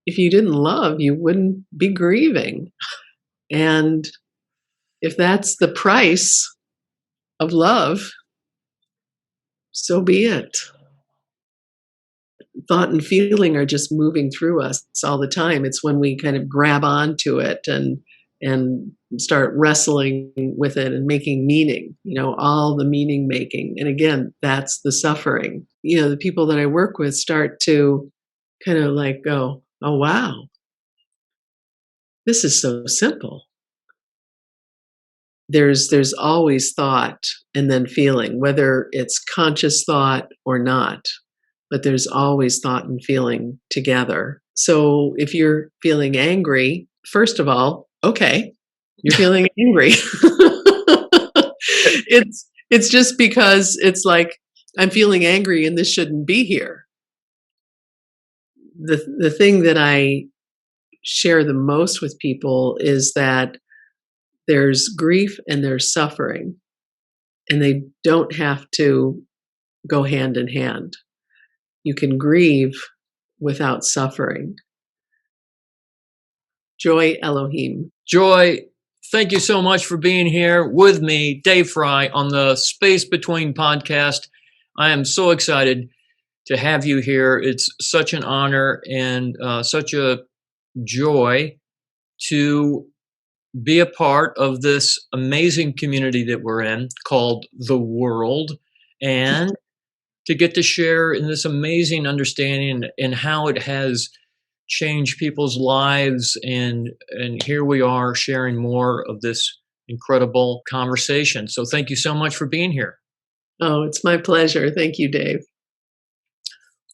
if you didn't love, you wouldn't be grieving. And if that's the price of love, so be it. Thought and feeling are just moving through us all the time. It's when we kind of grab onto it and start wrestling with it and making meaning, all the meaning making. And again, that's the suffering. The people that I work with start to kind of like go, oh, wow, this is so simple. There's always thought and then feeling, whether it's conscious thought or not, but there's always thought and feeling together. So if you're feeling angry, first of all, okay, you're feeling angry. It's just because it's like, I'm feeling angry and this shouldn't be here. The thing that I share the most with people is that there's grief and there's suffering, and they don't have to go hand in hand. You can grieve without suffering. Joy, Elohim. Joy, thank you so much for being here with me, Dave Fry, on the Space Between podcast. I am so excited to have you here. It's such an honor and such a joy to be a part of this amazing community that we're in called the world, and to get to share in this amazing understanding and how it has changed people's lives. And here we are sharing more of this incredible conversation. So thank you so much for being here. Oh, it's my pleasure. Thank you, Dave.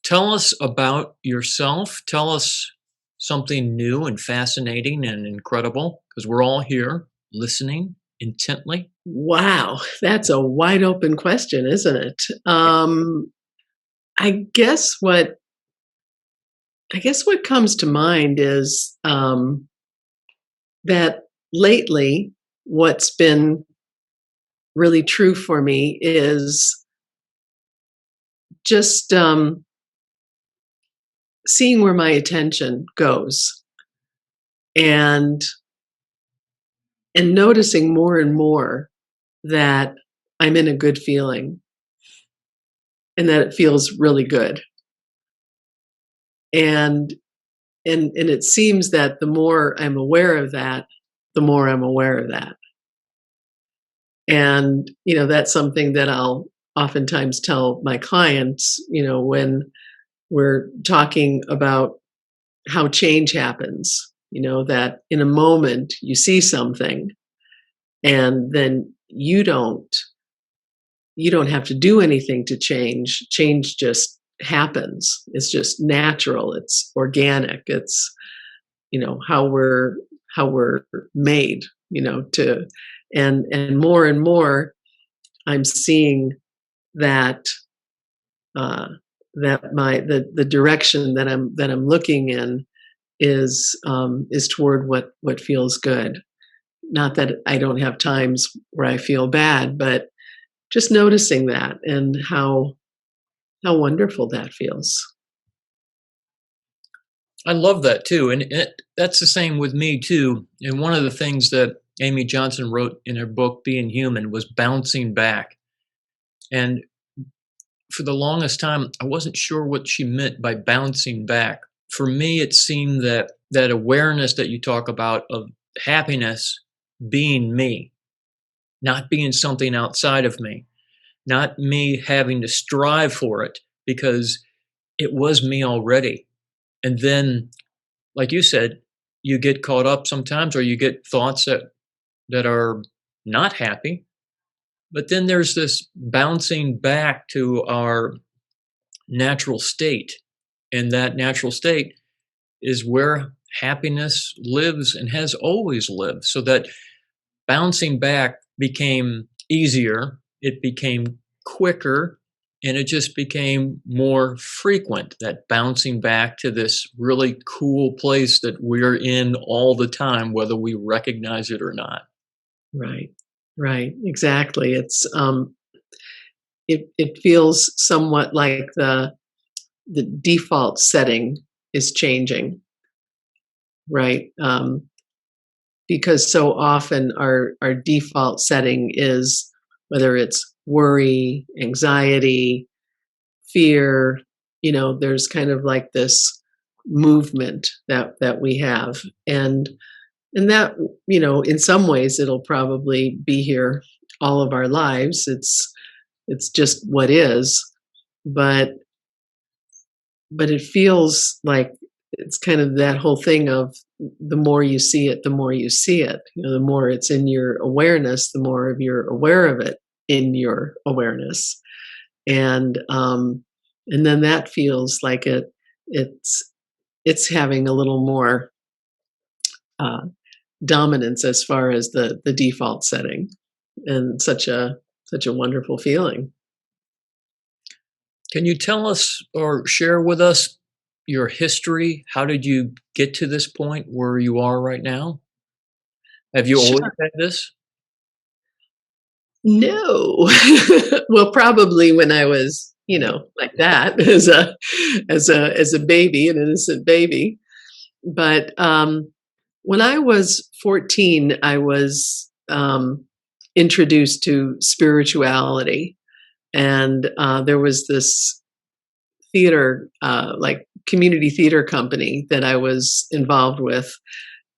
Tell us about yourself. Tell us something new and fascinating and incredible, because we're all here listening intently. Wow, that's a wide open question, isn't it? I guess what comes to mind is that lately, what's been really true for me is just seeing where my attention goes, and noticing more and more that I'm in a good feeling and that it feels really good. And it seems that the more I'm aware of that, the more I'm aware of that. And, that's something that I'll oftentimes tell my clients, when we're talking about how change happens, that in a moment you see something and then you don't have to do anything to change. Change just happens. It's just natural. It's organic. It's, how we're made, to, and more I'm seeing that the direction that I'm looking in is toward what feels good. Not that I don't have times where I feel bad, but just noticing that and how wonderful that feels. I love that too. And that's the same with me too. And one of the things that Amy Johnson wrote in her book, Being Human, was bouncing back. And for the longest time, I wasn't sure what she meant by bouncing back. For me, it seemed that awareness that you talk about of happiness being me, not being something outside of me, not me having to strive for it, because it was me already. And then, like you said, you get caught up sometimes, or you get thoughts that are not happy. But then there's this bouncing back to our natural state. And that natural state is where happiness lives and has always lived. So that bouncing back became easier, it became quicker, and it just became more frequent, that bouncing back to this really cool place that we're in all the time, whether we recognize it or not. Right, exactly. It's it feels somewhat like the default setting is changing. right? Because so often our default setting is whether it's worry, anxiety, fear, there's kind of like this movement that we have. And that, in some ways it'll probably be here all of our lives. It's just what is. But it feels like it's kind of that whole thing of the more you see it, the more you see it. The more it's in your awareness, the more of you're aware of it in your awareness. And then that feels like it's it's having a little more uh, dominance as far as the default setting, and such a wonderful feeling. Can you tell us or share with us your history? How did you get to this point where you are right now? Have you always Sure. had this? No. Well, probably when I was, like that as a baby, an innocent baby. But when I was 14, I was introduced to spirituality, and there was this theater, like community theater company that I was involved with,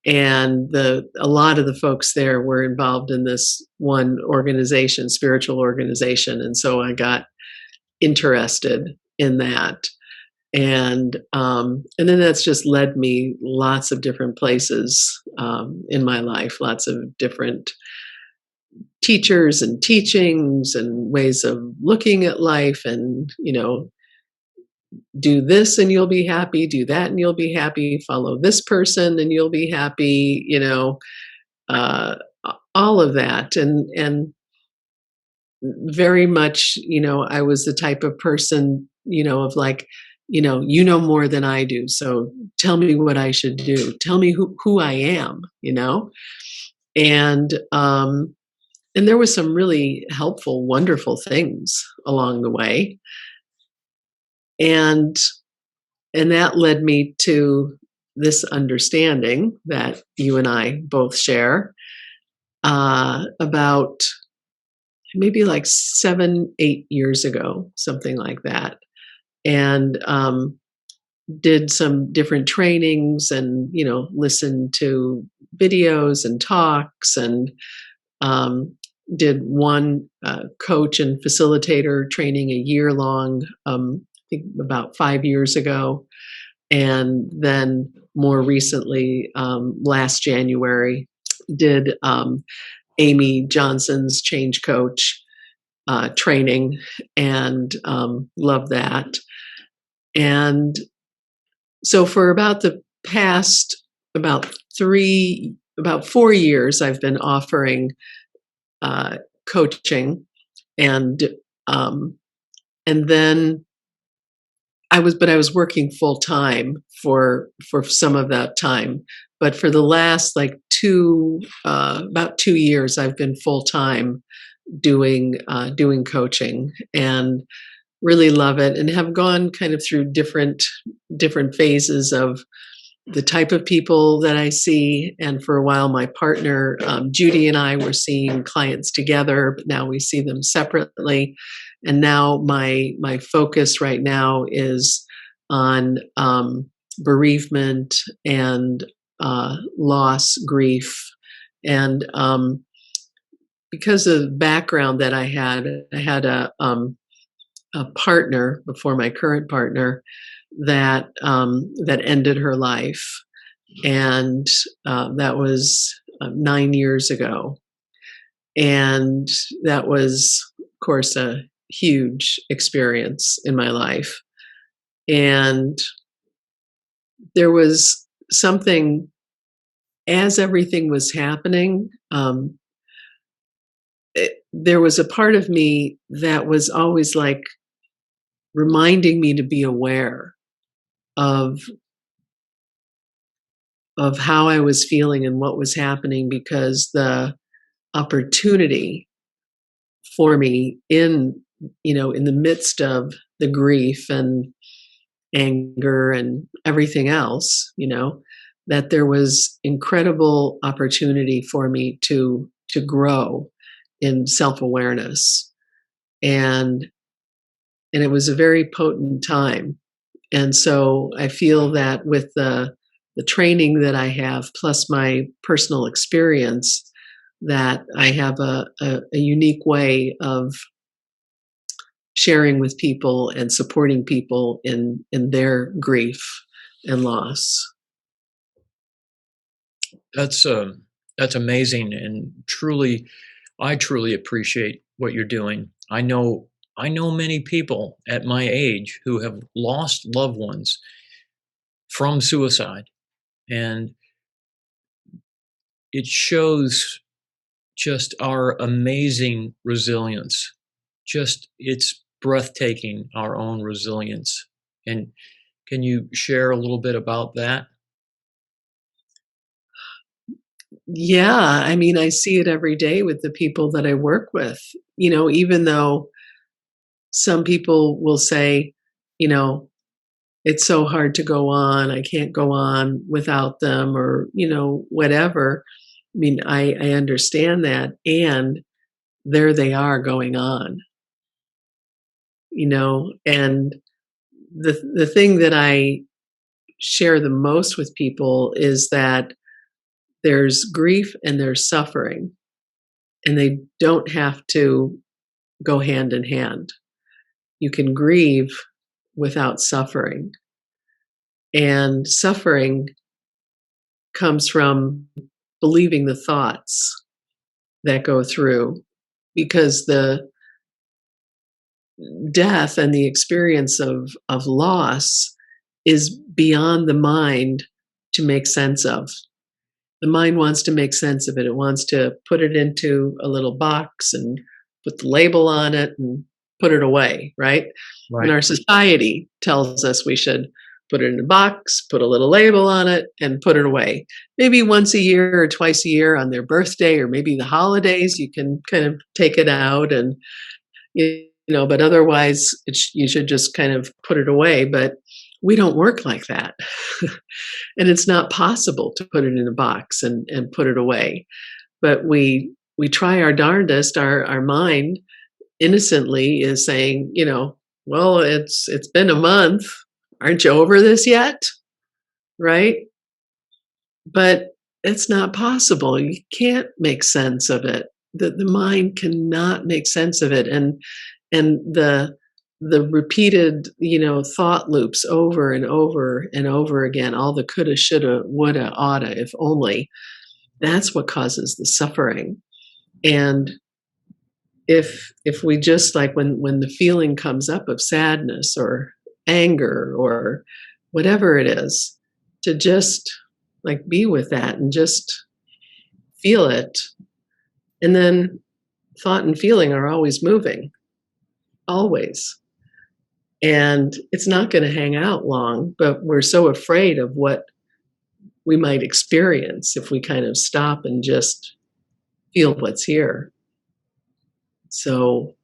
and the a lot of the folks there were involved in this one organization, spiritual organization, and so I got interested in that. And then that's just led me lots of different places in my life, lots of different teachers and teachings and ways of looking at life, and do this and you'll be happy, do that and you'll be happy, follow this person and you'll be happy, uh, all of that. And very much, I was the type of person, of like, more than I do. So tell me what I should do. Tell me who I am, and, and there was some really helpful, wonderful things along the way. And that led me to this understanding that you and I both share, about maybe like 7, 8 years ago, something like that. And did some different trainings, and listened to videos and talks, and um, did one coach and facilitator training a year long, I think about 5 years ago. And then more recently, last January, did Amy Johnson's change coach training, and love that. And so for about the past about 4 years, I've been offering coaching, and um, and then I was working full time for some of that time, but for the last like about 2 years, I've been full time doing coaching, and really love it, and have gone kind of through different phases of the type of people that I see. And for a while, my partner, Judy, and I were seeing clients together, but now we see them separately. And now my focus right now is on bereavement and loss, grief. And because of the background that I had a partner before my current partner that ended her life, and that was 9 years ago, and that was, of course, a huge experience in my life. And there was something, as everything was happening, there was a part of me that was always like reminding me to be aware of how I was feeling and what was happening, because the opportunity for me in the midst of the grief and anger and everything else, that there was incredible opportunity for me to grow in self-awareness, and and it was a very potent time. And so I feel that with the training that I have, plus my personal experience, that I have a unique way of sharing with people and supporting people in their grief and loss. That's that's amazing, and truly, I truly appreciate what you're doing. I know many people at my age who have lost loved ones from suicide, and it shows just our amazing resilience. Just it's breathtaking our own resilience. And can you share a little bit about that? Yeah, I mean, I see it every day with the people that I work with. Even though some people will say, you know, it's so hard to go on, I can't go on without them, or, whatever. I mean, I understand that. And there they are going on, and the thing that I share the most with people is that there's grief and there's suffering, and they don't have to go hand in hand. You can grieve without suffering. And suffering comes from believing the thoughts that go through, because the death and the experience of loss is beyond the mind to make sense of. The mind wants to make sense of it. It wants to put it into a little box and put the label on it and put it away, right? And Right. our society tells us we should put it in a box, put a little label on it, and put it away. Maybe once a year or twice a year on their birthday, or maybe the holidays, you can kind of take it out and, but otherwise you should just kind of put it away. But we don't work like that. And it's not possible to put it in a box and put it away. But we try our darndest. Our mind innocently is saying, well, it's been a month. Aren't you over this yet? Right? But it's not possible. You can't make sense of it. The mind cannot make sense of it. And the repeated, thought loops over and over and over again, all the coulda, shoulda, woulda, oughta, if only, that's what causes the suffering. And if we just, like, when the feeling comes up of sadness or anger or whatever it is, to just, like, be with that and just feel it. And then thought and feeling are always moving, always. And it's not going to hang out long, but we're so afraid of what we might experience if we kind of stop and just feel what's here. So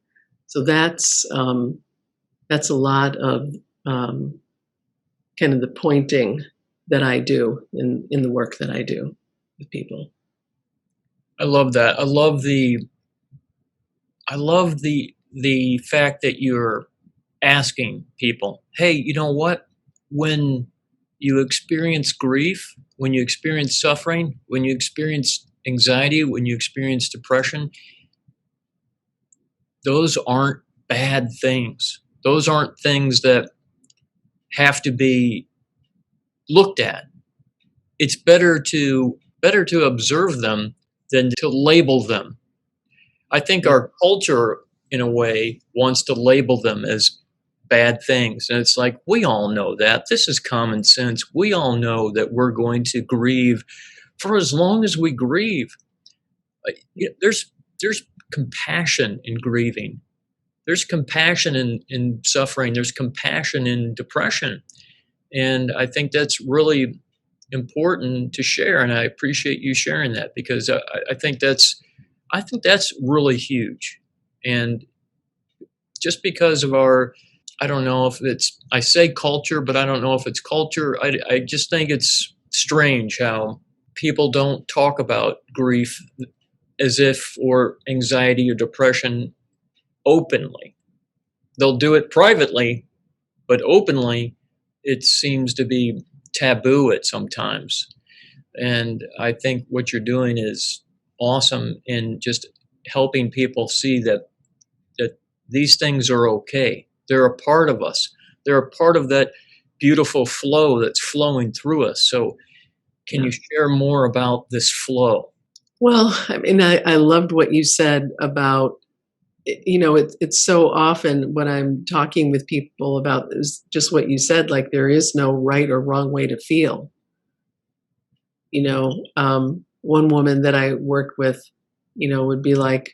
that's a lot of kind of the pointing that I do in the work that I do with people. I love that. I love the fact that you're asking people, "Hey, you know what? When you experience grief, when you experience suffering, when you experience anxiety, when you experience depression, those aren't bad things. Those aren't things that have to be looked at. It's better to observe them than to label them." I think Yeah. our culture, in a way, wants to label them as bad things. And it's like, we all know that. This is common sense. We all know that we're going to grieve for as long as we grieve. There's compassion in grieving. There's compassion in suffering. There's compassion in depression. And I think that's really important to share. And I appreciate you sharing that, because I think that's really huge. And just because of our, I don't know if it's, I say culture, but I don't know if it's culture. I just think strange how people don't talk about grief as if, or anxiety or depression, openly. They'll do it privately, but openly, it seems to be taboo at sometimes. And I think what you're doing is awesome in just helping people see that these things are okay. They're a part of us. They're a part of that beautiful flow that's flowing through us. So can Yeah. you share more about this flow? Well, I mean, I loved what you said about, it's so often when I'm talking with people about is just what you said, like there is no right or wrong way to feel. One woman that I worked with, would be like,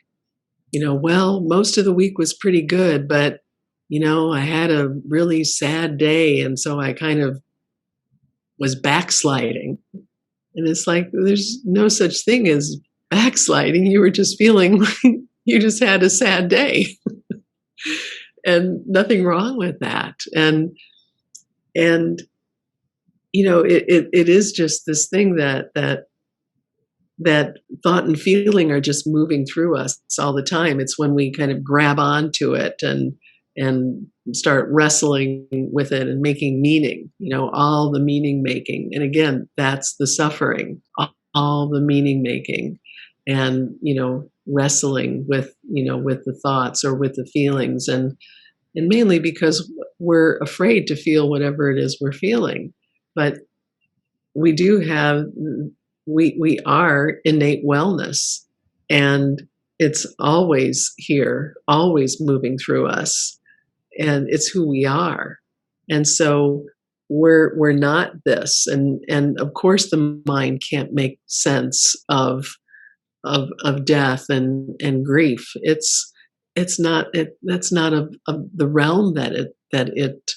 well, most of the week was pretty good, but, I had a really sad day. And so I kind of was backsliding. And it's like, there's no such thing as backsliding. You were just feeling like you just had a sad day and nothing wrong with that. And, it is just this thing that thought and feeling are just moving through us all the time. It's when we kind of grab onto it and start wrestling with it and making meaning, all the meaning making. And again, that's the suffering, all the meaning making and, wrestling with the thoughts or with the feelings and mainly because we're afraid to feel whatever it is we're feeling. But we do have we are innate wellness and it's always here, always moving through us, and it's who we are. And so we're not this, and of course the mind can't make sense of death and grief. It's not that's not of the realm that it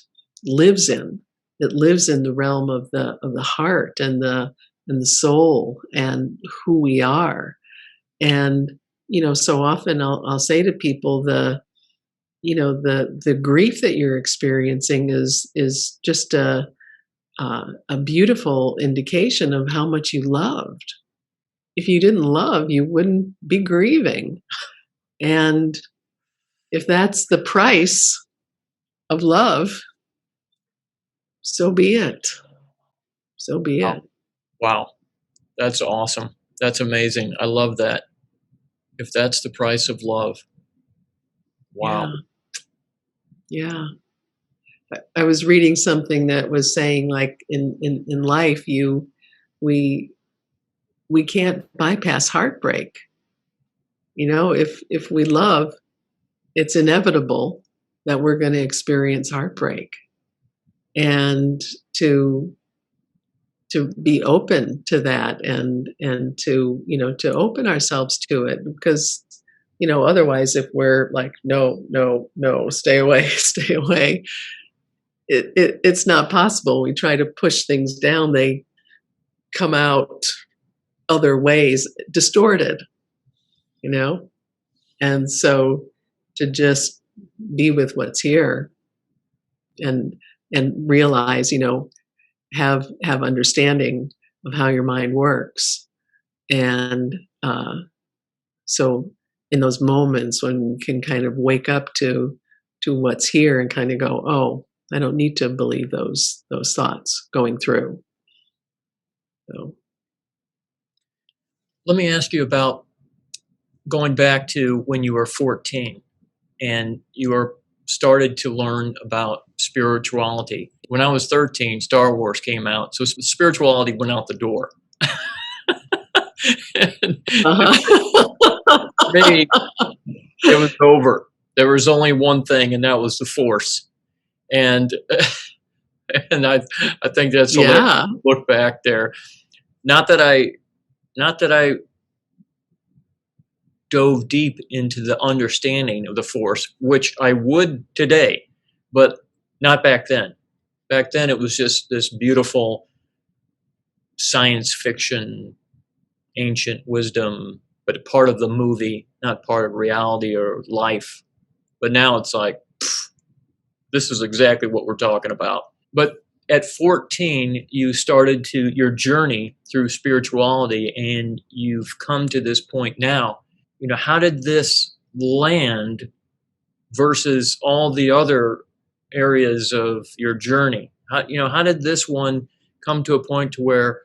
lives in. It lives in the realm of the heart and the soul and who we are. And so often I'll say to people the grief that you're experiencing is just a beautiful indication of how much you loved. If you didn't love, you wouldn't be grieving. And if that's the price of love, so be it. So be Wow. it. Wow. That's awesome. That's amazing. I love that. If that's the price of love. Yeah. Wow. Yeah. I was reading something that was saying like in life we we can't bypass heartbreak. If we love, it's inevitable that we're going to experience heartbreak. And to to be open to that and to open ourselves to it because otherwise if we're like no no no stay away stay away it's not possible. We try to push things down, they come out other ways distorted, you know and so to just be with what's here and realize, have understanding of how your mind works. And so in those moments when you can kind of wake up to what's here and kind of go, oh, I don't need to believe those thoughts going through. So Let me ask you about going back to when you were 14 and you were started to learn about spirituality. When I was 13, Star Wars came out, so spirituality went out the door. And uh-huh. for me, it was over. There was only one thing, and that was the Force. And and I think that's hilarious Yeah. to look back there. Not that I not that I dove deep into the understanding of the Force, which I would today, but not back then. Back then, it was just this beautiful science fiction, ancient wisdom, but part of the movie, not part of reality or life. But now it's like, this is exactly what we're talking about. But at 14, you started your journey through spirituality, and you've come to this point now. How did this land versus all the other areas of your journey? How did this one come to a point to where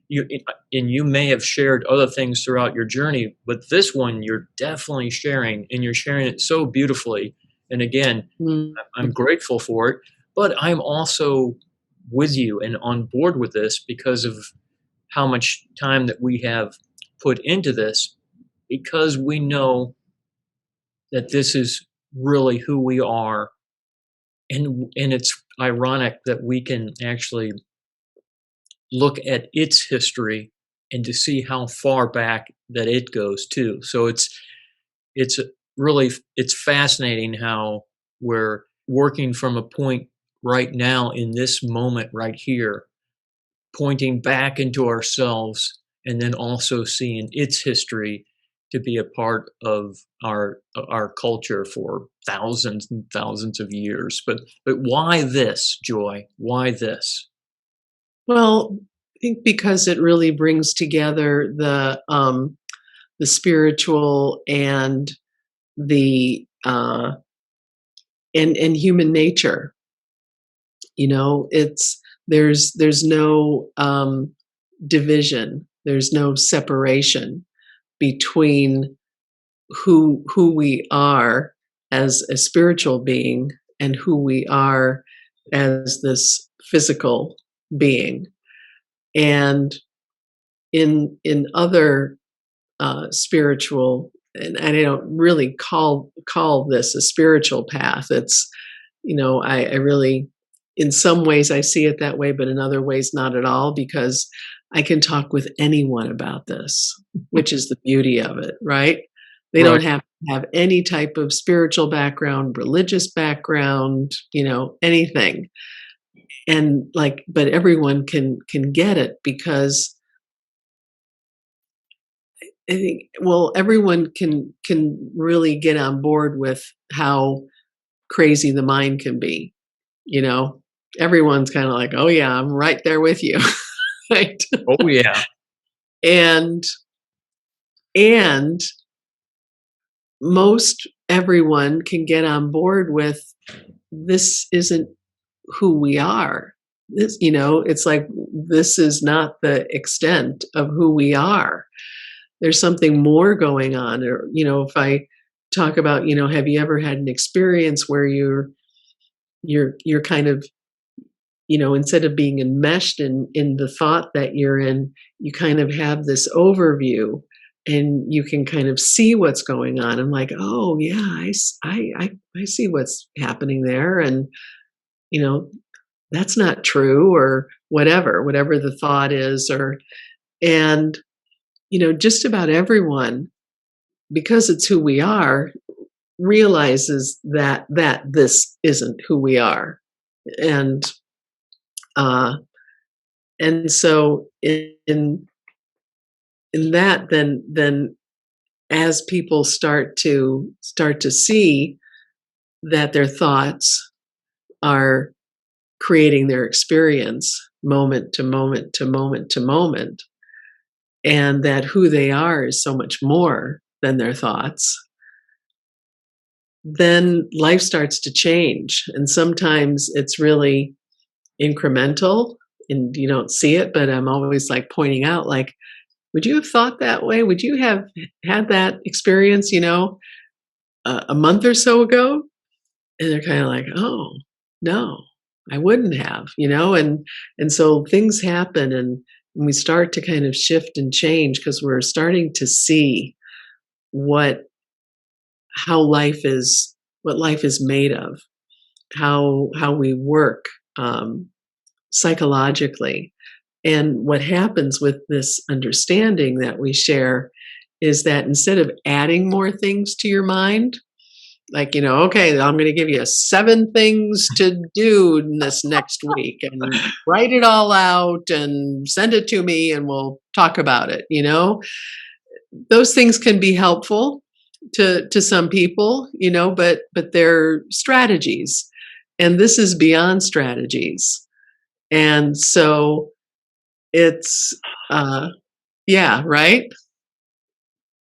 you and you may have shared other things throughout your journey, but this one you're definitely sharing, and you're sharing it so beautifully. And again, Mm. I'm grateful for it, but I'm also with you and on board with this because of how much time that we have put into this, because we know that this is really who we are. And it's ironic that we can actually look at its history and to see how far back that it goes too. So it's really, it's fascinating how we're working from a point right now in this moment right here, pointing back into ourselves, and then also seeing its history to be a part of our culture for thousands and thousands of years. But why this, Joy? Why this? Well, I think because it really brings together the spiritual and the and human nature. It's there's no division. There's no separation between who we are as a spiritual being and who we are as this physical being. And in other spiritual, and I don't really call this a spiritual path. It's, I really, in some ways I see it that way, but in other ways not at all, because I can talk with anyone about this, which is the beauty of it, right? They Right. don't have to have any type of spiritual background, religious background, anything. And but everyone can get it, because I think, well, everyone can really get on board with how crazy the mind can be, you know? Everyone's kinda like, "Oh, yeah, I'm right there with you." Right? Oh yeah. And and most everyone can get on board with, this isn't who we are. It's like, this is not the extent of who we are. There's something more going on. Or, if I talk about, have you ever had an experience where you're kind of, instead of being enmeshed in the thought that you're in, you kind of have this overview, and you can kind of see what's going on. I'm like, oh yeah, I see what's happening there. And, you know, that's not true, or whatever the thought is. And, just about everyone, because it's who we are, realizes that this isn't who we are. And, uh, and so in that, then as people start to see that their thoughts are creating their experience moment to moment to moment to moment, and that who they are is so much more than their thoughts, then life starts to change. And sometimes it's really incremental and you don't see it, but I'm always like pointing out, like, would you have thought that way? Would you have had that experience, a month or so ago? And they're kind of like, oh, no, I wouldn't have, and so things happen, and we start to kind of shift and change, because we're starting to see what how life is what life is made of, how we work, psychologically. And what happens with this understanding that we share is that instead of adding more things to your mind, like, okay, I'm going to give you 7 things to do in this next week, and write it all out and send it to me and we'll talk about it. Those things can be helpful to some people, but they're strategies. And this is beyond strategies. And so it's, yeah, right?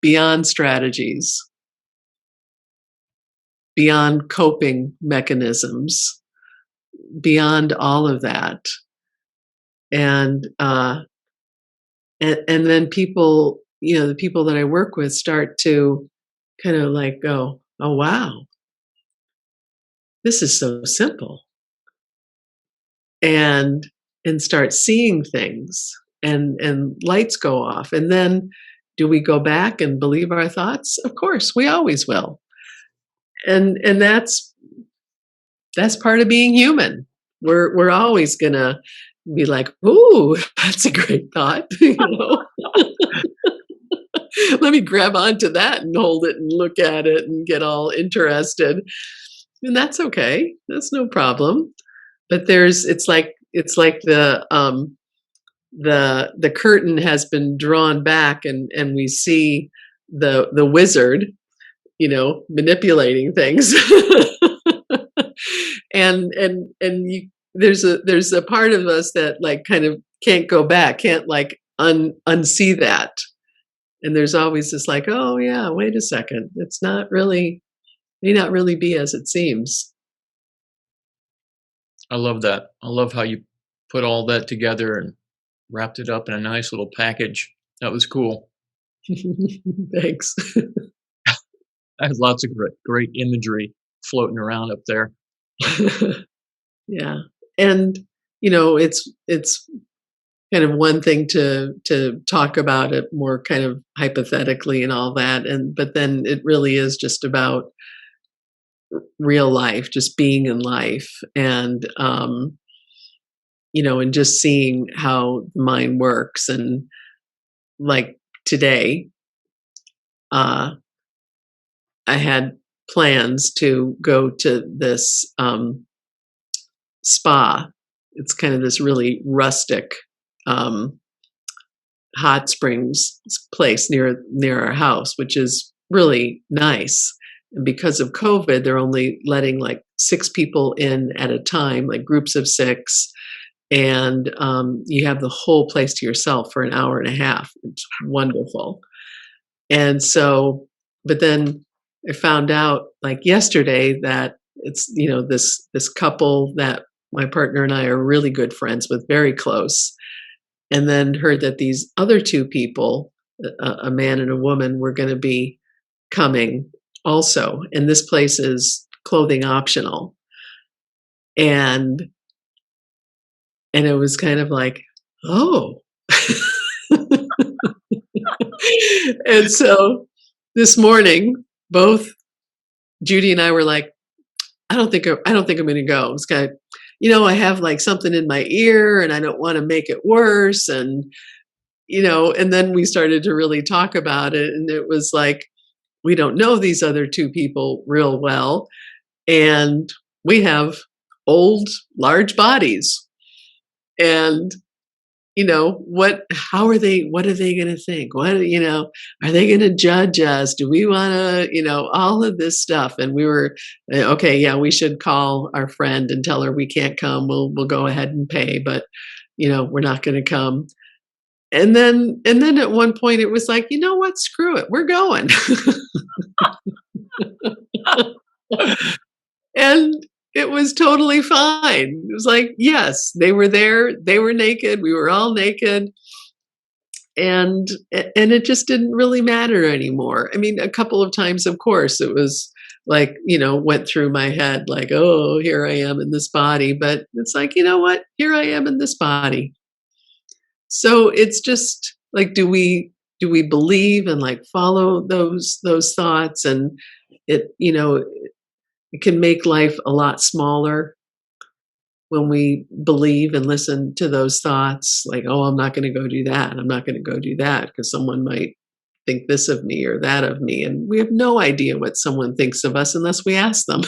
Beyond strategies, beyond coping mechanisms, beyond all of that. And, and then people, the people that I work with start to kind of like go, "Oh, wow, this is so simple." And start seeing things, and lights go off. And then do we go back and believe our thoughts? Of course, we always will. And that's part of being human. We're always gonna be like, "Ooh, that's a great thought." Let me grab onto that and hold it and look at it and get all interested. And that's okay. That's no problem. But it's like the curtain has been drawn back, and we see the wizard, manipulating things. There's a part of us that like kind of can't go back, can't like unsee that. And there's always this like, oh yeah, wait a second, it's not really, may not really be as it seems. I love that. I love how you put all that together and wrapped it up in a nice little package. That was cool. Thanks. I had lots of great imagery floating around up there. Yeah. And it's kind of one thing to talk about it more kind of hypothetically and all that, but then it really is just about real life, just being in life, and just seeing how the mind works. And like today, uh I had plans to go to this spa. It's kind of this really rustic um hot springs place near our house, which is really nice. And because of COVID, they're only letting like 6 people in at a time, like groups of 6, and you have the whole place to yourself for an hour and a half. It's wonderful. And so, but then I found out like yesterday that it's this couple that my partner and I are really good friends with, very close, and then heard that these other 2 people, a man and a woman, were going to be coming also. And this place is clothing optional. And it was kind of like, oh. And so this morning, both Judy and I were like, I don't think I'm going to go. It's kind of, I have like something in my ear and I don't want to make it worse. And then we started to really talk about it. And it was like, we don't know these other 2 people real well. And we have old, large bodies. And what are they going to think? Are they going to judge us? Do we want to, all of this stuff? And we were, okay, yeah, we should call our friend and tell her we can't come. We'll go ahead and pay, but we're not going to come. And then at one point it was like, you know what? Screw it. We're going. And it was totally fine. It was like, yes, they were there. They were naked. We were all naked. And it just didn't really matter anymore. I mean, a couple of times, of course, it was like, went through my head like, oh, here I am in this body. But it's like, you know what? Here I am in this body. So it's just like, do we believe and like follow those thoughts? And it can make life a lot smaller when we believe and listen to those thoughts, like, oh, I'm not going to go do that. I'm not going to go do that because someone might think this of me or that of me. And we have no idea what someone thinks of us unless we ask them.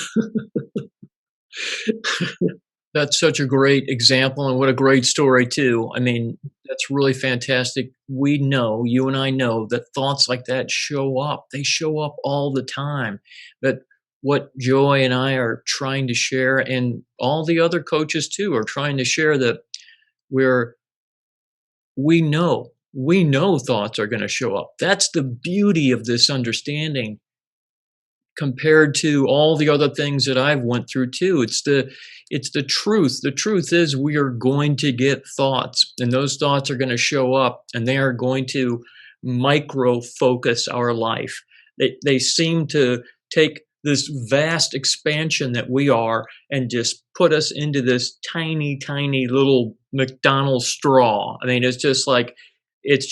That's such a great example and what a great story too. I mean, that's really fantastic. We know, you and I know that thoughts like that show up. They show up all the time. But what Joy and I are trying to share, and all the other coaches too are trying to share, that where we know thoughts are going to show up. That's the beauty of this understanding compared to all the other things that I've went through too. It's the truth. The truth is we are going to get thoughts, and those thoughts are going to show up, and they are going to micro focus our life. They seem to take this vast expansion that we are and just put us into this tiny, tiny little McDonald's straw. I mean, it's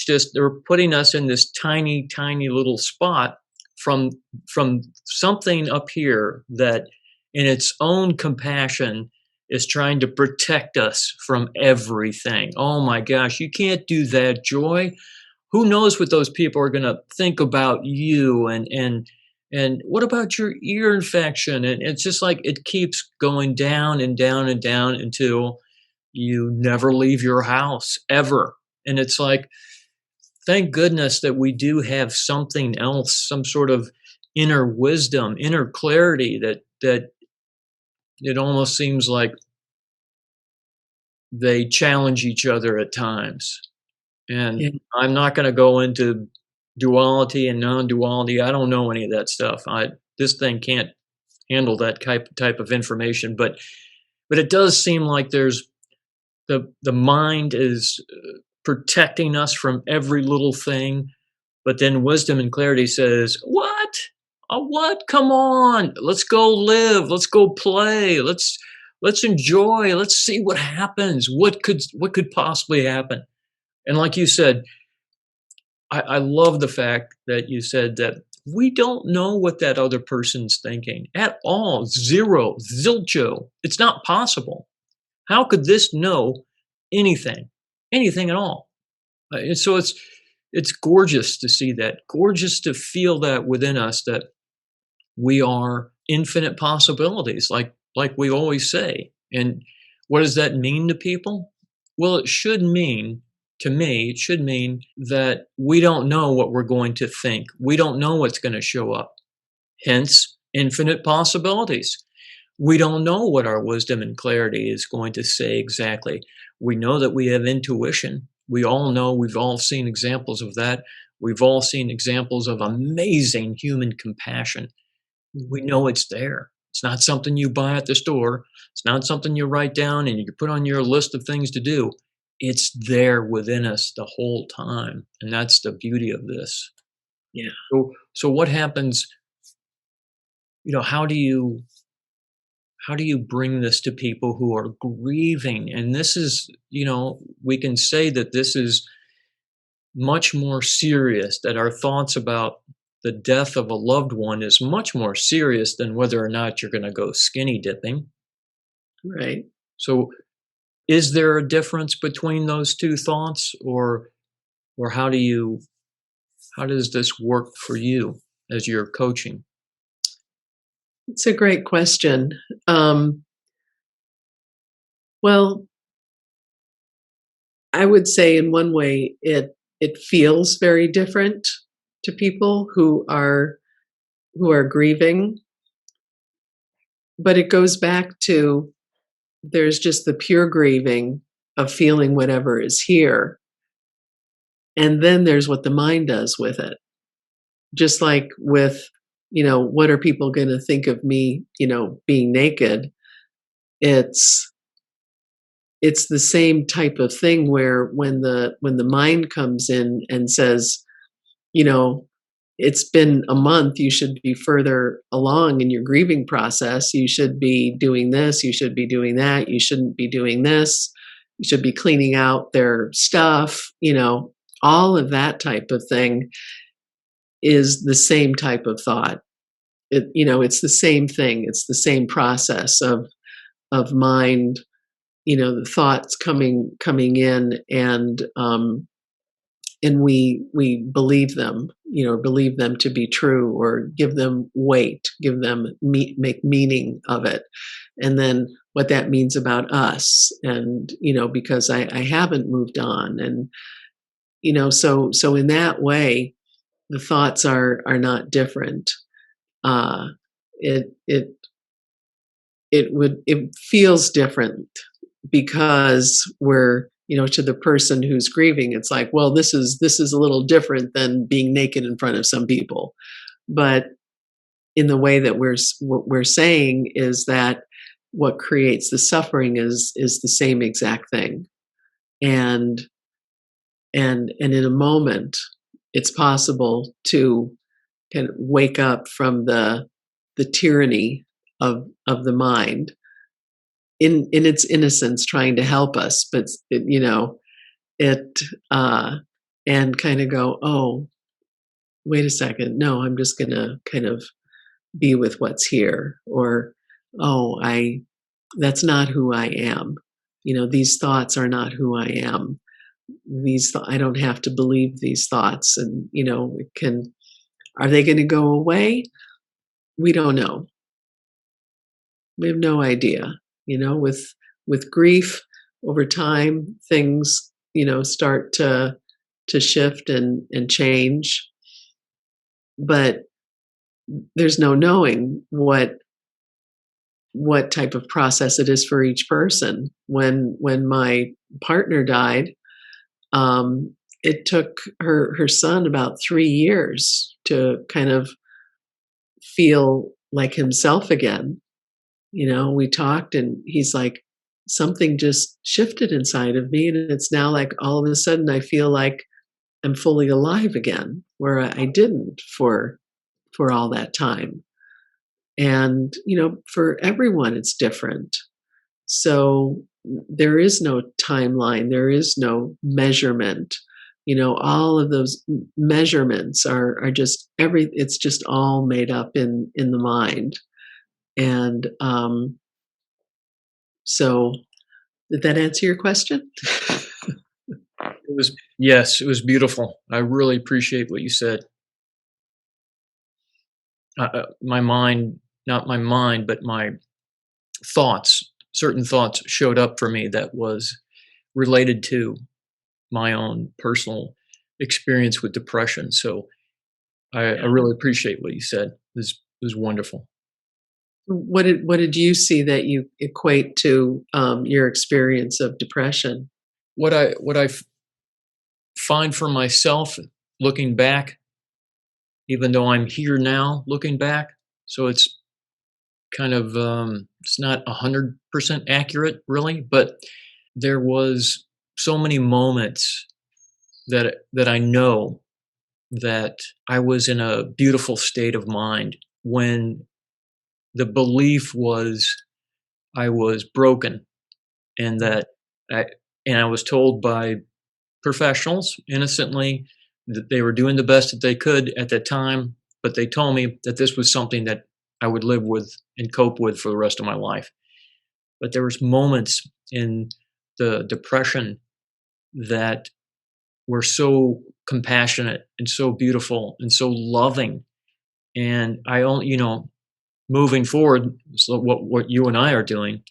just they're putting us in this tiny, tiny little spot from from something up here that in its own compassion is trying to protect us from everything. Oh my gosh, you can't do that, Joy. Who knows what those people are going to think about you, and what about your ear infection? And it's just like it keeps going down and down and down until you never leave your house ever. And it's like, thank goodness that we do have something else, some sort of inner wisdom, inner clarity that it almost seems like they challenge each other at times. And Yeah. I'm not going to go into duality and non-duality. I don't know any of that stuff. This thing can't handle that type of information, but it does seem like there's the mind is protecting us from every little thing. But then wisdom and clarity says, "What? What? Come on, let's go live. Let's go play. Let's enjoy. Let's see what happens. What could possibly happen?" And like you said, I love the fact that you said that we don't know what that other person's thinking at all. Zero, zilcho. It's not possible. How could this know anything, anything at all? And so it's gorgeous to see that, gorgeous to feel that within us that we are infinite possibilities, like we always say. And what does that mean to people? Well, it should mean to me, it should mean that we don't know what we're going to think. We don't know what's going to show up. Hence, infinite possibilities. We don't know what our wisdom and clarity is going to say exactly. We know that we have intuition. We all know, we've all seen examples of that. We've all seen examples of amazing human compassion. We know it's there. It's not something you buy at the store. It's not something you write down and you put on your list of things to do. It's there within us the whole time. And that's the beauty of this. Yeah. So what happens, how do you bring this to people who are grieving? And this is, we can say that this is much more serious, that our thoughts about the death of a loved one is much more serious than whether or not you're going to go skinny dipping. Right. So is there a difference between those two thoughts, or how does this work for you as you're coaching? It's a great question. Um, well, I would say in one way it feels very different to people who are grieving, but it goes back to there's just the pure grieving of feeling whatever is here, and then there's what the mind does with it. Just like with, what are people going to think of me, being naked? It's it's the same type of thing where when the mind comes in and says, you know, it's been a month, you should be further along in your grieving process. You should be doing this, you should be doing that, you shouldn't be doing this. You should be cleaning out their stuff, all of that type of thing is the same type of thought. It's the same thing. It's the same process of mind, the thoughts coming in, and we believe them, believe them to be true, or give them weight, give them make meaning of it, and then what that means about us, and because I haven't moved on, and so in that way, the thoughts are not different. Uh, it it feels different because we're to the person who's grieving, it's like, well, this is a little different than being naked in front of some people. But in the way that what we're saying is that what creates the suffering is the same exact thing. And and in a moment, it's possible to kind of wake up from the tyranny of the mind in its innocence, trying to help us, but it and kind of go, oh, wait a second, no, I'm just gonna kind of be with what's here, or oh, I that's not who I am. These thoughts are not who I am. I don't have to believe these thoughts, and it can. Are they going to go away? We don't know. We have no idea. With grief over time, things start to shift and change, but there's no knowing what type of process it is for each person. When my partner died, it took her son about 3 years to kind of feel like himself again. We talked, and he's like, something just shifted inside of me, and it's now like all of a sudden I feel like I'm fully alive again, where I didn't for all that time. And for everyone it's different. So there is no timeline, there is no measurement. All of those measurements are just it's just all made up in the mind. And so did that answer your question? It was, yes, it was beautiful. I really appreciate what you said. My mind, not my mind, but my thoughts, certain thoughts showed up for me that was related to my own personal experience with depression. So I Yeah. really appreciate what you said. It was wonderful. What did you see that you equate to your experience of depression? What I find for myself looking back, even though I'm here now looking back, so it's kind of it's not 100% accurate really, but there was so many moments that I know that I was in a beautiful state of mind when the belief was I was broken, and Mm. that I I was told by professionals innocently that they were doing the best that they could at that time, but they told me that this was something that I would live with and cope with for the rest of my life. But there was moments in the depression that were so compassionate and so beautiful and so loving. And I only, moving forward, so what you and I are doing,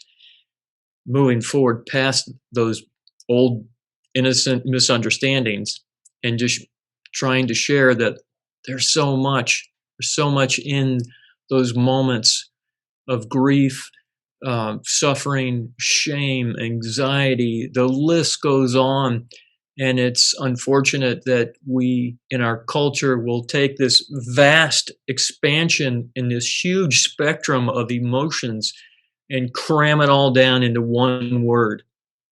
moving forward past those old innocent misunderstandings and just trying to share that there's so much in those moments of grief, suffering, shame, anxiety. The list goes on. And it's unfortunate that we in our culture will take this vast expansion in this huge spectrum of emotions and cram it all down into one word,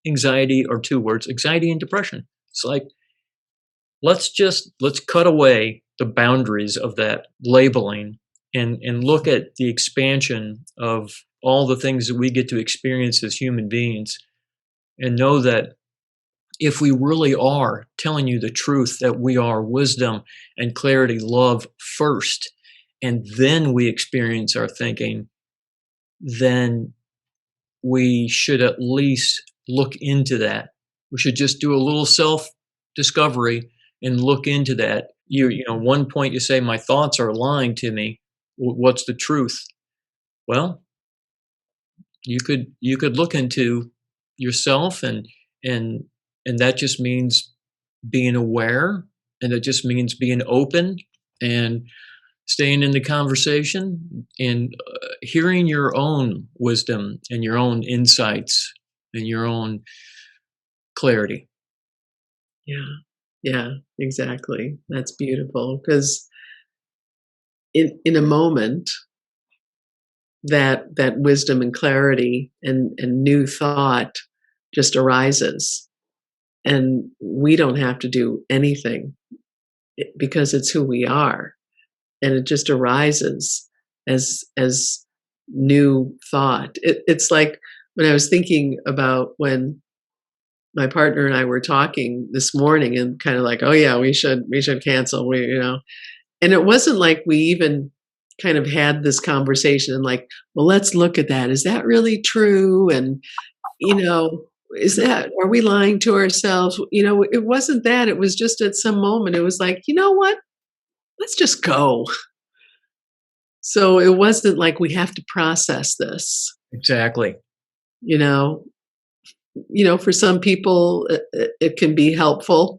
anxiety, or two words, anxiety and depression. It's like, let's cut away the boundaries of that labeling and look at the expansion of all the things that we get to experience as human beings, and know that if we really are telling you the truth, that we are wisdom and clarity, love first, and then we experience our thinking, then we should at least look into that. We should just do a little self discovery and look into that. One point you say, my thoughts are lying to me. What's the truth? Well, you could look into yourself, and and that just means being aware, and it just means being open and staying in the conversation, and hearing your own wisdom and your own insights and your own clarity. Yeah. Yeah, exactly. That's beautiful because in a moment that wisdom and clarity and new thought just arises, and we don't have to do anything because it's who we are, and it just arises as new thought. It's like when I was thinking about when my partner and I were talking this morning and kind of like, oh yeah, we should cancel. And it wasn't like we even kind of had this conversation and like, well, let's look at that. Is that really true? And you know, is that are we lying to ourselves? It wasn't that. It was just at some moment, it was like, you know what? Let's just go. So it wasn't like we have to process this, Exactly. you know. For some people it can be helpful,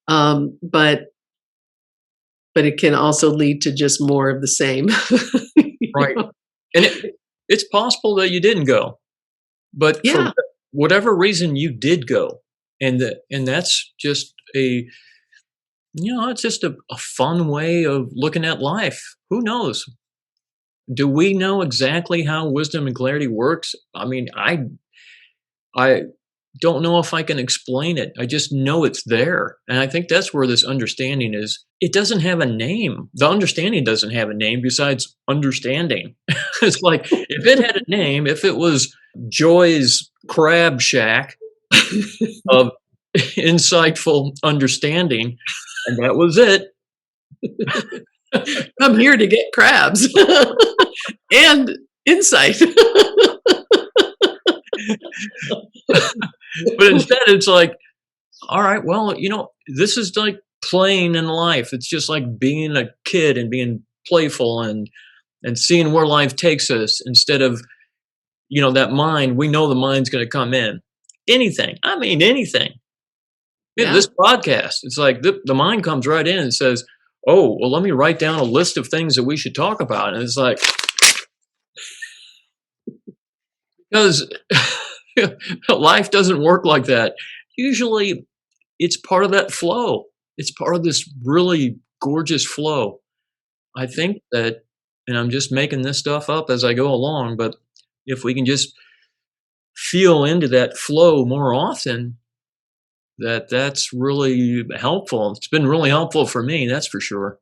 but it can also lead to just more of the same. You Right. know? And it's possible that you didn't go, but for Yeah, whatever reason you did go, and that's just it's just a fun way of looking at life. Who knows? Do we know exactly how wisdom and clarity works? I mean, I don't know if I can explain it. I just know it's there. And I think that's where this understanding is. It doesn't have a name. The understanding doesn't have a name besides understanding. It's like if it had a name, if it was Joy's Crab Shack of insightful understanding, and that was it. I'm here to get crabs and insight. But instead, it's like, all right, well, this is like playing in life. It's just like being a kid and being playful and seeing where life takes us instead of, that mind. We know the mind's going to come in. Anything. I mean, anything. Yeah, Yeah, this podcast, it's like the mind comes right in and says, oh, well, let me write down a list of things that we should talk about. And it's like, because life doesn't work like that. Usually it's part of that flow. It's part of this really gorgeous flow. I think that, and I'm just making this stuff up as I go along, but if we can just feel into that flow more often, that's really helpful. It's been really helpful for me, that's for sure.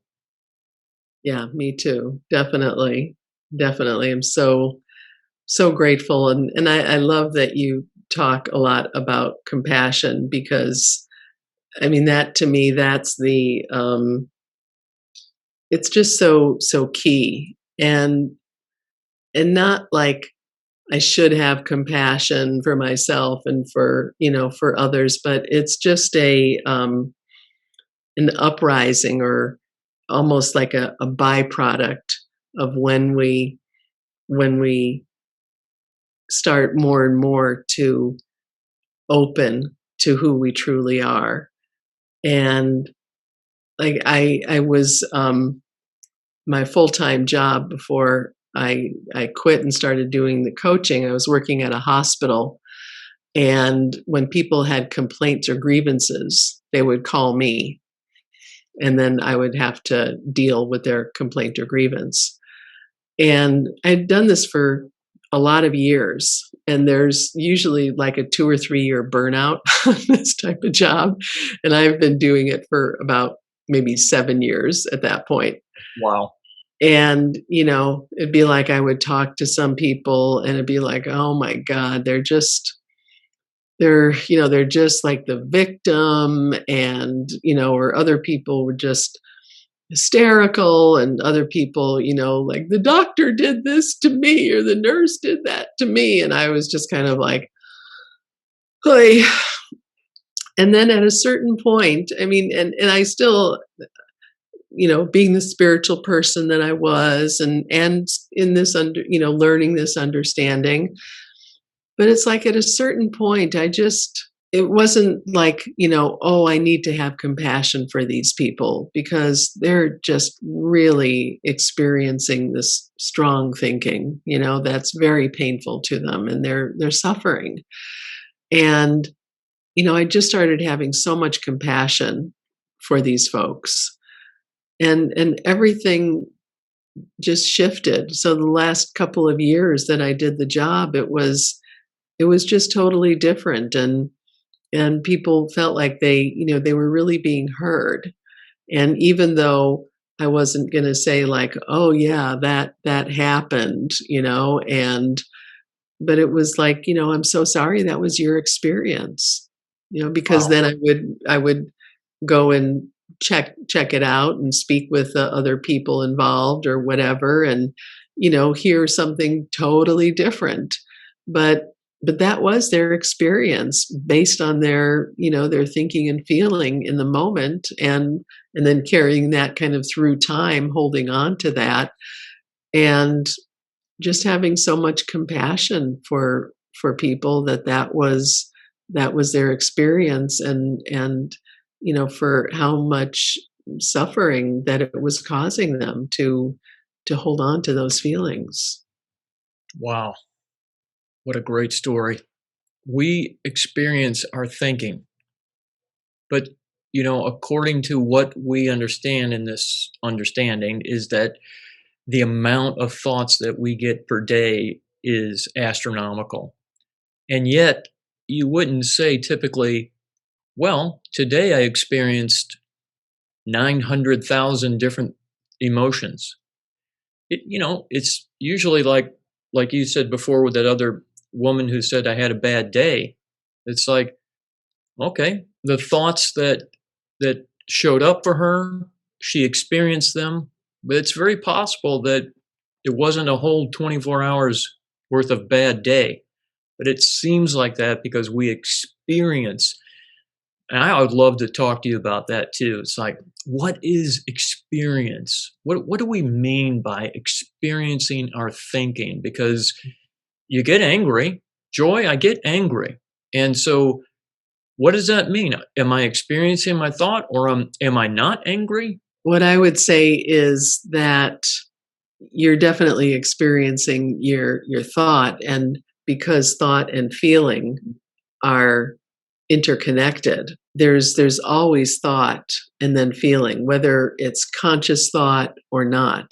yeah, me too. Definitely. Definitely. I'm so grateful. And I love that you talk a lot about compassion because I mean that to me that's the it's just so key. And not like I should have compassion for myself and for others, but it's just an uprising or almost like a byproduct of when we start more and more to open to who we truly are. And like I was my full-time job before I quit and started doing the coaching, I was working at a hospital. And when people had complaints or grievances, they would call me, and then I would have to deal with their complaint or grievance. And I'd done this for a lot of years, and there's usually like a 2 or 3 year burnout on this type of job. And I've been doing it for about maybe 7 years at that point. Wow. And, it'd be like I would talk to some people and it'd be like, oh my God, they're just like the victim, and or other people were just hysterical, and other people like the doctor did this to me or the nurse did that to me, and I was just kind of like, hey. And then at a certain point, I mean, and I still, being the spiritual person that I was, and in this learning this understanding. But it's like at a certain point, it wasn't like, oh, I need to have compassion for these people because they're just really experiencing this strong thinking, that's very painful to them, and they're suffering. And I just started having so much compassion for these folks, and everything just shifted. So the last couple of years that I did the job, it was just totally different, and people felt like they were really being heard. And even though I wasn't going to say like, "Oh yeah, that happened," and but it was like, "I'm so sorry that was your experience." Because Wow. then I would go and check it out and speak with the other people involved or whatever, and hear something totally different. But that was their experience based on their thinking and feeling in the moment, and then carrying that kind of through time, holding on to that, and just having so much compassion for people that was their experience, and for how much suffering that it was causing them to hold on to those feelings. Wow. What a great story. We experience our thinking, but according to what we understand in this understanding is that the amount of thoughts that we get per day is astronomical. And yet, you wouldn't say typically, well, today I experienced 900,000 different emotions. It's usually like you said before with that other woman who said I had a bad day. It's like, okay, the thoughts that showed up for her, she experienced them, but it's very possible that it wasn't a whole 24 hours worth of bad day. But it seems like that because we experience, and I would love to talk to you about that too. It's like, what is experience? What do we mean by experiencing our thinking? Because you get angry, Joy, I get angry. And so what does that mean? Am I experiencing my thought, or am I not angry? What I would say is that you're definitely experiencing your thought, and because thought and feeling are interconnected, there's always thought and then feeling, whether it's conscious thought or not,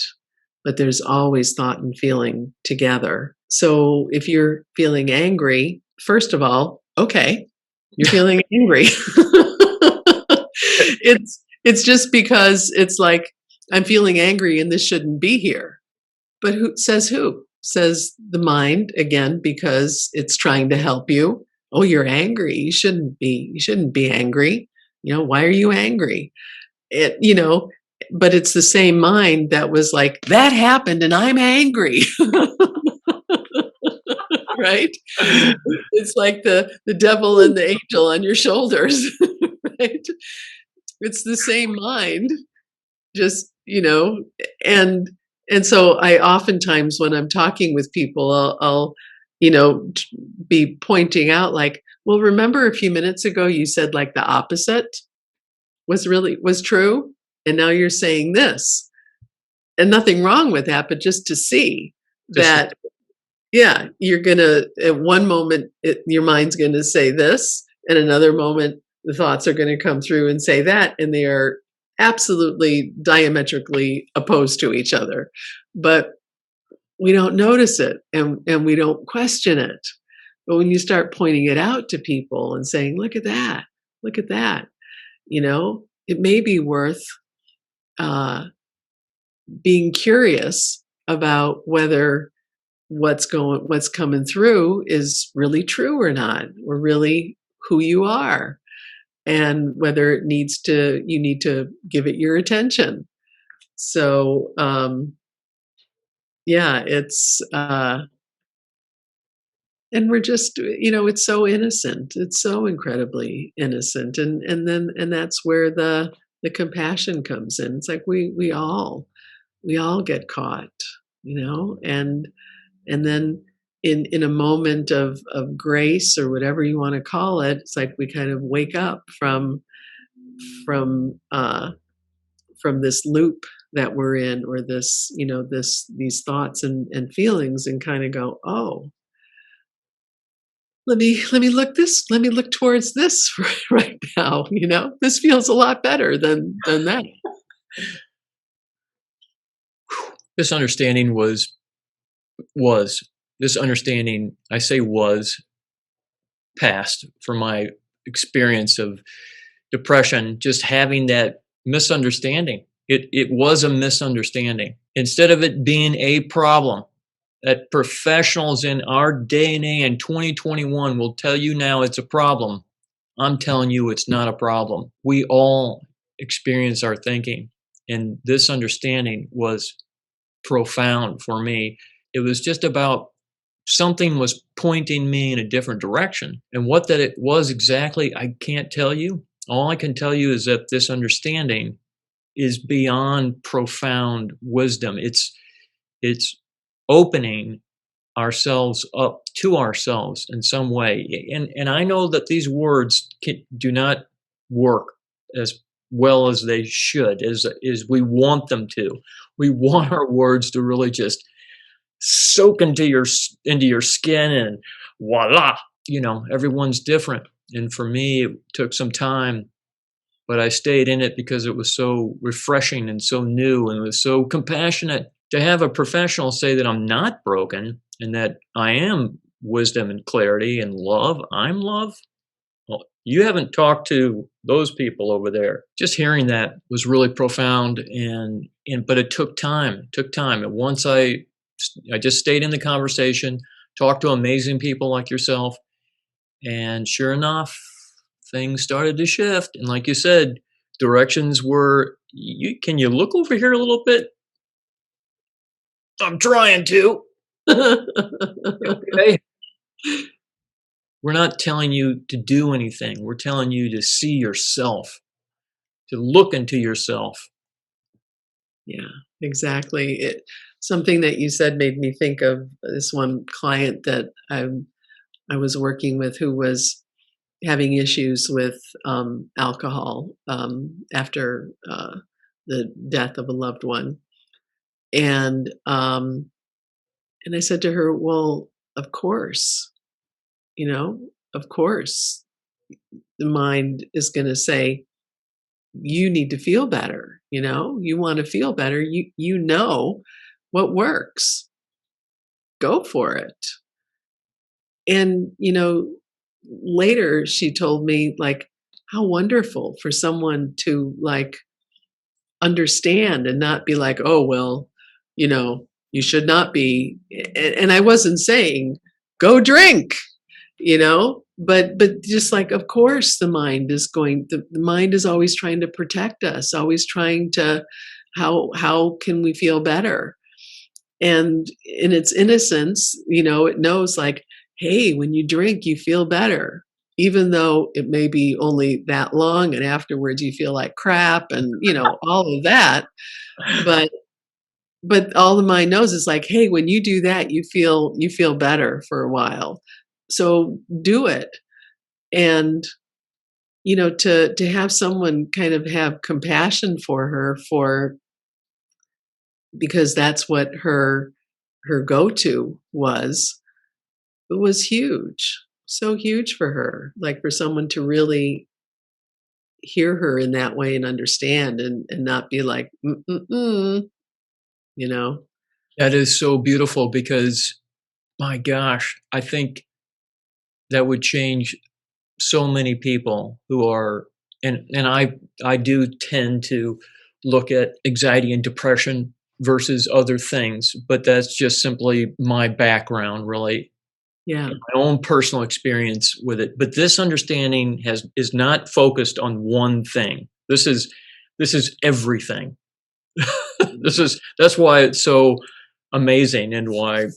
but there's always thought and feeling together. So if you're feeling angry, first of all, okay, you're feeling angry. It's just because it's like, I'm feeling angry and this shouldn't be here. But who says who? Says the mind again, because it's trying to help you. Oh, you're angry. You shouldn't be angry. Why are you angry? But it's the same mind that was like, that happened and I'm angry. Right? It's like the devil and the angel on your shoulders. Right? It's the same mind, just and so I oftentimes, when I'm talking with people, I'll be pointing out like, well, remember a few minutes ago you said like the opposite was true, and now you're saying this, and nothing wrong with that, but just to see Just that, yeah, you're gonna, at one moment your mind's gonna say this, and another moment the thoughts are gonna come through and say that, and they are absolutely diametrically opposed to each other. But we don't notice it, and we don't question it. But when you start pointing it out to people and saying, look at that, it may be worth uh, being curious about whether what's coming through is really true or not, or really who you are, and whether you need to give it your attention. So yeah, and we're just, it's so innocent, it's so incredibly innocent, and that's where the compassion comes in. It's like we all get caught, and then in a moment of grace, or whatever you want to call it, it's like we kind of wake up from from this loop that we're in, or these thoughts and feelings, and kind of go, oh, let me look towards this right now, this feels a lot better than that. This understanding was this understanding, I say was past from my experience of depression, just having that misunderstanding. It was a misunderstanding. Instead of it being a problem, that professionals in our day and age in 2021 will tell you now it's a problem. I'm telling you it's not a problem. We all experience our thinking. And this understanding was profound for me. It was just about something was pointing me in a different direction. And what that it was exactly, I can't tell you. All I can tell you is that this understanding is beyond profound wisdom. It's opening ourselves up to ourselves in some way. And I know that these words do not work as well as they should, as we want them to. We want our words to really just soak into your skin and voila, everyone's different. And for me, it took some time, but I stayed in it because it was so refreshing and so new and it was so compassionate to have a professional say that I'm not broken and that I am wisdom and clarity and love. I'm love. Well, you haven't talked to those people over there. Just hearing that was really profound, and but it took time. It took time. And once I just stayed in the conversation, talked to amazing people like yourself, and sure enough, things started to shift. And like you said, directions were, can you look over here a little bit? I'm trying to. Okay. We're not telling you to do anything. We're telling you to see yourself, to look into yourself. Yeah, exactly. Something that you said made me think of this one client that I was working with who was having issues with alcohol after the death of a loved one, and I said to her, "Well, of course, you know, of course, the mind is going to say." You need to feel better, you want to feel better, you know what works, go for it. And later she told me, like, how wonderful for someone to, like, understand and not be like, oh well, you should not be. And I wasn't saying go drink, but just like, of course the mind is always trying to protect us, always trying to, how can we feel better? And in its innocence, it knows, like, hey, when you drink you feel better, even though it may be only that long and afterwards you feel like crap and all of that. But all the mind knows is, like, hey, when you do that you feel better for a while, so do it. And to have someone kind of have compassion for her, for because that's what her go-to was, it was huge, so huge for her, like, for someone to really hear her in that way and understand, and not be like, mm-mm-mm, you know That is so beautiful because, my gosh, I think that would change so many people who are, and I do tend to look at anxiety and depression versus other things, but that's just simply my background, really, yeah, my own personal experience with it. But this understanding is not focused on one thing. This is everything. That's why it's so amazing, and why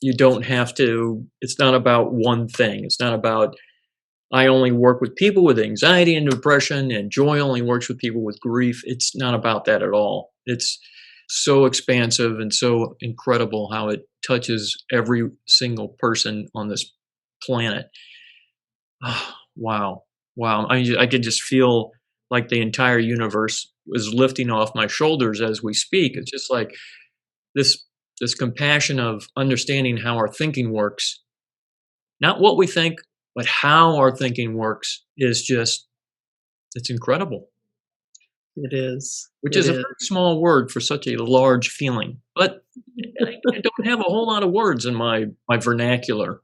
you don't have to, it's not about one thing. It's not about, I only work with people with anxiety and depression, and Joy only works with people with grief. It's not about that at all. It's so expansive and so incredible how it touches every single person on this planet. Oh, wow. Wow. I could just feel like the entire universe was lifting off my shoulders as we speak. It's just like this this compassion of understanding how our thinking works Not what we think, but how our thinking works is just, it's incredible. It is. Which It is a is. very small word for such a large feeling. But I don't have a whole lot of words in my vernacular.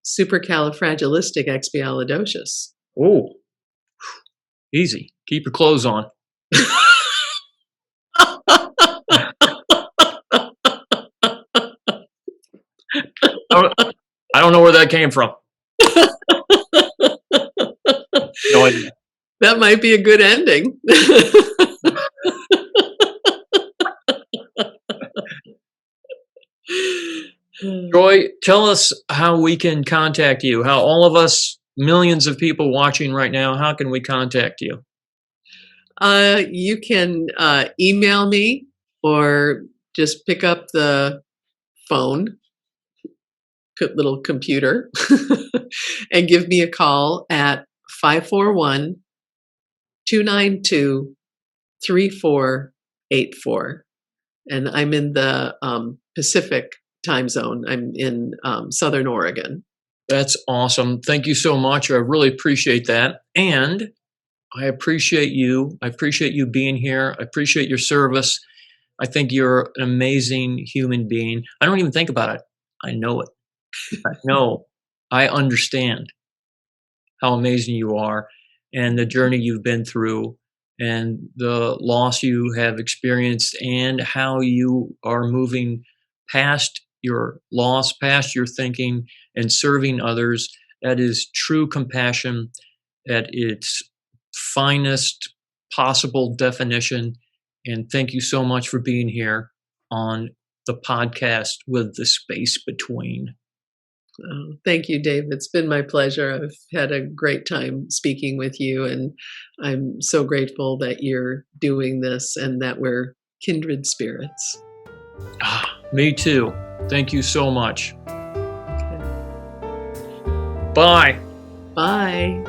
Supercalifragilisticexpialidocious. Oh, easy. Keep your clothes on. I don't know where that came from. No idea. That might be a good ending. Joy, tell us how we can contact you, how all of us, millions of people watching right now, how can we contact you? You can email me or just pick up the phone, little computer, and give me a call at 541-292-3484. And I'm in the Pacific time zone. I'm in Southern Oregon. That's awesome. Thank you so much. I really appreciate that. And I appreciate you. I appreciate you being here. I appreciate your service. I think you're an amazing human being. I don't even think about it. I know it. I know. I understand how amazing you are and the journey you've been through and the loss you have experienced and how you are moving past your loss, past your thinking and serving others. That is true compassion at its finest possible definition. And thank you so much for being here on the podcast with the space between. Oh, thank you, Dave. It's been my pleasure. I've had a great time speaking with you, and I'm so grateful that you're doing this and that we're kindred spirits. Me too. Thank you so much. Okay. Bye. Bye.